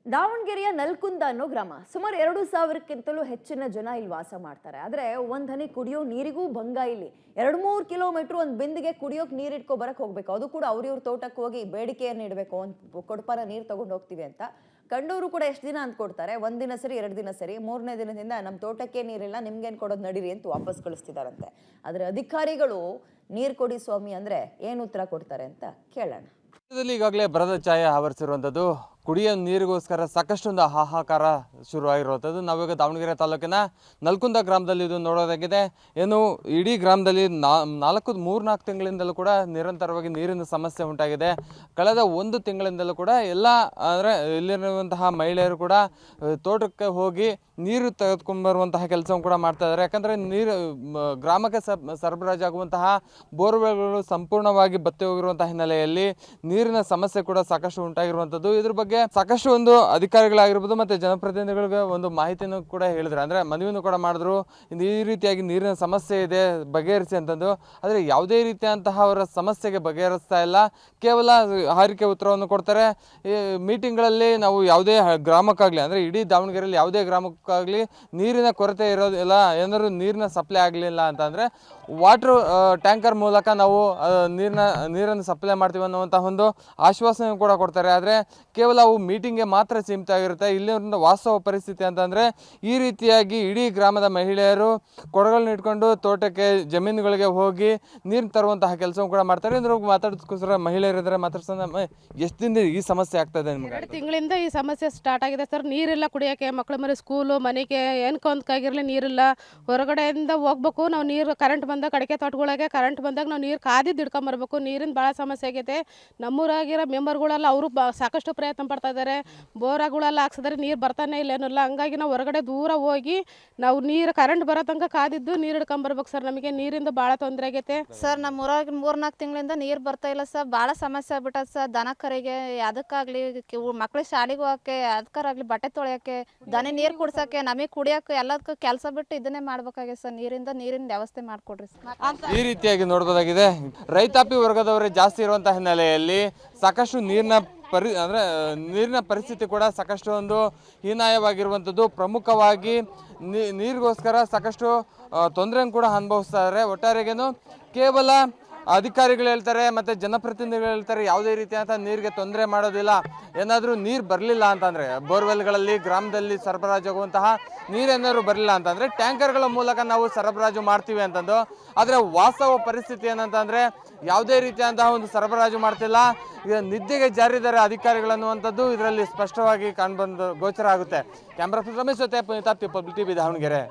ದಾವಣಗೆರೆಯ ನಲ್ಕುಂದ ಅನ್ನೋ ಗ್ರಾಮ ಸುಮಾರು 2,000ಕ್ಕಿಂತಲೂ ಹೆಚ್ಚಿನ ಜನ ಇಲ್ಲಿ ವಾಸ ಮಾಡ್ತಾರೆ. ಆದರೆ ಒಂದ್ ಹನಿ ಕುಡಿಯೋ ನೀರಿಗೂ ಭಂಗ ಇಲ್ಲಿ. 2-3 ಕಿಲೋಮೀಟರ್ ಒಂದು ಬಿಂದಿಗೆ ಕುಡಿಯೋಕೆ ನೀರು ಇಟ್ಕೊ ಬರಕ್ ಹೋಗ್ಬೇಕು. ಅದು ಕೂಡ ಅವ್ರ ತೋಟಕ್ಕೆ ಹೋಗಿ ಬೇಡಿಕೆಯನ್ನು ಇಡಬೇಕು. ಒಂದು ಕೊಡಪಾರ ನೀರು ತಗೊಂಡು ಹೋಗ್ತೀವಿ ಅಂತ ಕಂಡವರು ಕೂಡ ಎಷ್ಟು ದಿನ ಅಂತ ಕೊಡ್ತಾರೆ. ಒಂದಿನ ಸರಿ, 2 ದಿನ ಸರಿ, 3ನೇ ದಿನದಿಂದ ನಮ್ಮ ತೋಟಕ್ಕೆ ನೀರಿಲ್ಲ, ನಿಮ್ಗೇನು ಕೊಡೋದು ನಡೀರಿ ಅಂತ ವಾಪಸ್ ಕಳಿಸ್ತಿದಾರಂತೆ. ಆದರೆ ಅಧಿಕಾರಿಗಳು ನೀರು ಕೊಡಿ ಸ್ವಾಮಿ ಅಂದ್ರೆ ಏನು ಉತ್ತರ ಕೊಡ್ತಾರೆ ಅಂತ ಕೇಳೋಣ. ಈಗಾಗಲೇ ಬರದ ಛಾಯೆ ಆವರಿಸಿರುವಂಥದ್ದು ಕುಡಿಯೋ ನೀರಿಗೋಸ್ಕರ ಸಾಕಷ್ಟೊಂದು ಹಾಹಾಕಾರ ಶುರುವಾಗಿರುವಂಥದ್ದು. ನಾವೀಗ ದಾವಣಗೆರೆ ತಾಲೂಕಿನ ನಲ್ಕುಂದ ಗ್ರಾಮದಲ್ಲಿ ಇದು ನೋಡೋದಾಗಿದೆ. ಏನು ಇಡೀ ಗ್ರಾಮದಲ್ಲಿ 4 ತಿಂಗಳಿಂದಲೂ ಕೂಡ ನಿರಂತರವಾಗಿ ನೀರಿನ ಸಮಸ್ಯೆ ಉಂಟಾಗಿದೆ. ಕಳೆದ 1 ತಿಂಗಳಿಂದಲೂ ಕೂಡ ಎಲ್ಲ ಅಂದರೆ ಇಲ್ಲಿರುವಂತಹ ಮಹಿಳೆಯರು ಕೂಡ ತೋಟಕ್ಕೆ ಹೋಗಿ ನೀರು ತೆಗೆದುಕೊಂಡ್ಬರುವಂತಹ ಕೆಲಸವನ್ನು ಕೂಡ ಮಾಡ್ತಾ ಇದ್ದಾರೆ. ಯಾಕಂದರೆ ನೀರು ಗ್ರಾಮಕ್ಕೆ ಸರಬರಾಜಾಗುವಂತಹ ಬೋರ್ವೆಲ್ಗಳು ಸಂಪೂರ್ಣವಾಗಿ ಬತ್ತಿ ಹೋಗಿರುವಂತಹ ಹಿನ್ನೆಲೆಯಲ್ಲಿ ನೀರಿನ ಸಮಸ್ಯೆ ಕೂಡ ಸಾಕಷ್ಟು ಉಂಟಾಗಿರುವಂಥದ್ದು. ಇದ್ರ ಬಗ್ಗೆ ಸಾಕಷ್ಟು ಒಂದು ಅಧಿಕಾರಿಗಳಾಗಿರ್ಬೋದು ಮತ್ತು ಜನಪ್ರತಿನಿಧಿಗಳಿಗೆ ಒಂದು ಮಾಹಿತಿಯನ್ನು ಕೂಡ ಹೇಳಿದ್ರು, ಅಂದರೆ ಮನವಿಯನ್ನು ಕೂಡ ಮಾಡಿದ್ರು. ಈ ರೀತಿಯಾಗಿ ನೀರಿನ ಸಮಸ್ಯೆ ಇದೆ, ಬಗೆಹರಿಸಿ ಅಂತಂದು. ಆದರೆ ಯಾವುದೇ ರೀತಿಯಂತಹ ಅವರ ಸಮಸ್ಯೆಗೆ ಬಗೆಹರಿಸ್ತಾ ಇಲ್ಲ. ಕೇವಲ ಹಾರಿಕೆ ಉತ್ತರವನ್ನು ಕೊಡ್ತಾರೆ. ಈ ಮೀಟಿಂಗ್ಗಳಲ್ಲಿ ನಾವು ಯಾವುದೇ ಗ್ರಾಮಕ್ಕಾಗಲಿ, ಅಂದರೆ ಇಡೀ ದಾವಣಗೆರೆಯಲ್ಲಿ ಯಾವುದೇ ಗ್ರಾಮಕ್ಕಾಗಲಿ ನೀರಿನ ಕೊರತೆ ಇರೋದಿಲ್ಲ, ಏನಾದರೂ ನೀರಿನ ಸಪ್ಲೈ ಆಗಲಿಲ್ಲ ಅಂತಂದರೆ ವಾಟ್ರ್ ಟ್ಯಾಂಕರ್ ಮೂಲಕ ನಾವು ನೀರನ್ನು ಸಪ್ಲೈ ಮಾಡ್ತೀವಿ ಅನ್ನುವಂಥ ಒಂದು ಆಶ್ವಾಸನೆ ಕೂಡ ಕೊಡ್ತಾರೆ. ಆದರೆ ಕೇವಲ ಅವು ಮೀಟಿಂಗ್ಗೆ ಮಾತ್ರ ಸೀಮಿತ ಆಗಿರುತ್ತೆ. ಇಲ್ಲಿನ ವಾಸ್ತವ ಪರಿಸ್ಥಿತಿ ಅಂತಂದರೆ ಈ ರೀತಿಯಾಗಿ ಇಡೀ ಗ್ರಾಮದ ಮಹಿಳೆಯರು ಕೊಡಗಳನ್ನ ಇಟ್ಕೊಂಡು ತೋಟಕ್ಕೆ, ಜಮೀನುಗಳಿಗೆ ಹೋಗಿ ನೀರು ತರುವಂತಹ ಕೆಲಸವನ್ನು ಕೂಡ ಮಾಡ್ತಾರೆ. ಇದ್ರ ಮಾತಾಡೋದಕ್ಕೋಸ್ಕರ ಮಹಿಳೆಯರಿದ್ದಾರೆ, ಮಾತಾಡ್ಸೋಣ. ಎಷ್ಟು ದಿನದಿಂದ ಈ ಸಮಸ್ಯೆ ಆಗ್ತದೆ ನಿಮ್ಗೆ? 2 ತಿಂಗಳಿಂದ ಈ ಸಮಸ್ಯೆ ಸ್ಟಾರ್ಟ್ ಆಗಿದೆ ಸರ್. ನೀರಿಲ್ಲ ಕುಡಿಯೋಕ್ಕೆ, ಮಕ್ಕಳು ಮರಿ ಸ್ಕೂಲು ಮನೆಗೆ ಏನಕ್ಕೆ ಒಂದಕ್ಕಾಗಿರಲಿ ನೀರಿಲ್ಲ. ಹೊರಗಡೆಯಿಂದ ಹೋಗ್ಬೇಕು ನಾವು. ನೀರು ಕರೆಂಟ್ ಬಂದಾಗ ಅಡಿಕೆ ತೋಟಗಳಿಗೆ ಕರೆಂಟ್ ಬಂದಾಗ ನಾವು ನೀರು ಕಾದಿದ್ದು ಹಿಡ್ಕೊಂಬರ್ಬೇಕು. ನೀರಿನ ಭಾಳ ಸಮಸ್ಯೆ ಆಗೈತೆ. ನಮ್ಮೂರಾಗಿರೋ ಮೆಂಬರ್ಗಳೆಲ್ಲ ಅವರು ಸಾಕಷ್ಟು ಪ್ರಯತ್ನ ಪಡ್ತಾ ಇದ್ದಾರೆ. ಬೋರಾಗಳೆಲ್ಲ ಹಾಕ್ಸಿದ್ರೆ ನೀರು ಬರ್ತಾನೆ ಇಲ್ಲ, ಏನಿಲ್ಲ. ಹಂಗಾಗಿ ನಾವು ಹೊರಗಡೆ ದೂರ ಹೋಗಿ ನಾವು ನೀರು ಕರೆಂಟ್ ಬರೋ ತನಕ ಕಾದಿದ್ದು ನೀರು ಹಿಡ್ಕೊಂಬರ್ಬೇಕು ಸರ್. ನಮಗೆ ನೀರಿಂದ ಭಾಳ ತೊಂದರೆ ಆಗೈತೆ ಸರ್. ನಮ್ಮ ಊರಾಗ 3-4 ತಿಂಗಳಿಂದ ನೀರು ಬರ್ತಾ ಇಲ್ಲ ಸರ್. ಭಾಳ ಸಮಸ್ಯೆ ಆಗ್ಬಿಟ್ಟದ ಸರ್. ದನ ಕರಿಗೆ ಅದಕ್ಕಾಗಲಿ, ಮಕ್ಳಿಗೆ ಶಾಲೆಗೆ ಹೋಗೋಕ್ಕೆ, ಅದಕ್ಕಾಗಲಿ ಬಟ್ಟೆ ತೊಳೆಯೋಕ್ಕೆ, ದನ ನೀರು ಕುಡ್ಸೋಕ್ಕೆ, ನಮಗೆ ಕುಡಿಯೋಕ್ಕೆ ಎಲ್ಲದಕ್ಕೂ ಕೆಲಸ ಬಿಟ್ಟು ಇದನ್ನೇ ಮಾಡ್ಬೇಕಾಗಿದೆ ಸರ್. ನೀರಿನ ವ್ಯವಸ್ಥೆ ಮಾಡಿಕೊಡ್ರಿ ಸರ್. ಈ ರೀತಿಯಾಗಿ ನೋಡ್ಬೋದಾಗಿದೆ. ರೈತಾಪಿ ವರ್ಗದವರೇ ಜಾಸ್ತಿ ಇರುವಂತಹ ಹಿನ್ನೆಲೆಯಲ್ಲಿ ಸಾಕಷ್ಟು ನೀರಿನ ಪರಿಸ್ಥಿತಿ ಕೂಡ ಸಾಕಷ್ಟು ಒಂದು ಹೀನಾಯವಾಗಿರುವಂಥದ್ದು. ಪ್ರಮುಖವಾಗಿ ನೀರಿಗೋಸ್ಕರ ಸಾಕಷ್ಟು ತೊಂದರೆಯನ್ನು ಕೂಡ ಅನುಭವಿಸ್ತಾರೆ. ಒಟ್ಟಾರೆಗೇನು ಕೇವಲ ಅಧಿಕಾರಿಗಳು ಹೇಳ್ತಾರೆ ಮತ್ತು ಜನಪ್ರತಿನಿಧಿಗಳು ಹೇಳ್ತಾರೆ ಯಾವುದೇ ರೀತಿಯಾದಂಥ ನೀರಿಗೆ ತೊಂದರೆ ಮಾಡೋದಿಲ್ಲ. ಏನಾದರೂ ನೀರು ಬರಲಿಲ್ಲ ಅಂತಂದರೆ, ಬೋರ್ವೆಲ್ಗಳಲ್ಲಿ ಗ್ರಾಮದಲ್ಲಿ ಸರಬರಾಜಾಗುವಂತಹ ನೀರೇನಾದರೂ ಬರಲಿಲ್ಲ ಅಂತಂದರೆ ಟ್ಯಾಂಕರ್ಗಳ ಮೂಲಕ ನಾವು ಸರಬರಾಜು ಮಾಡ್ತೀವಿ ಅಂತಂದು. ಆದರೆ ವಾಸ್ತವ ಪರಿಸ್ಥಿತಿ ಏನಂತಂದರೆ ಯಾವುದೇ ರೀತಿಯಾದಂತಹ ಒಂದು ಸರಬರಾಜು ಮಾಡ್ತಿಲ್ಲ. ಈಗ ನಿದ್ದೆಗೆ ಜಾರಿದ್ದಾರೆ ಅಧಿಕಾರಿಗಳನ್ನುವಂಥದ್ದು ಇದರಲ್ಲಿ ಸ್ಪಷ್ಟವಾಗಿ ಕಾಣ್ಬಂದು ಗೋಚರ ಆಗುತ್ತೆ. ಕ್ಯಾಮ್ರಾ ರಮೇಶ್ ಜೊತೆ ಪುನೀತ್, ಪಬ್ಲಿಕ್ ಟಿವಿ, ದಾವಣಗೆರೆ.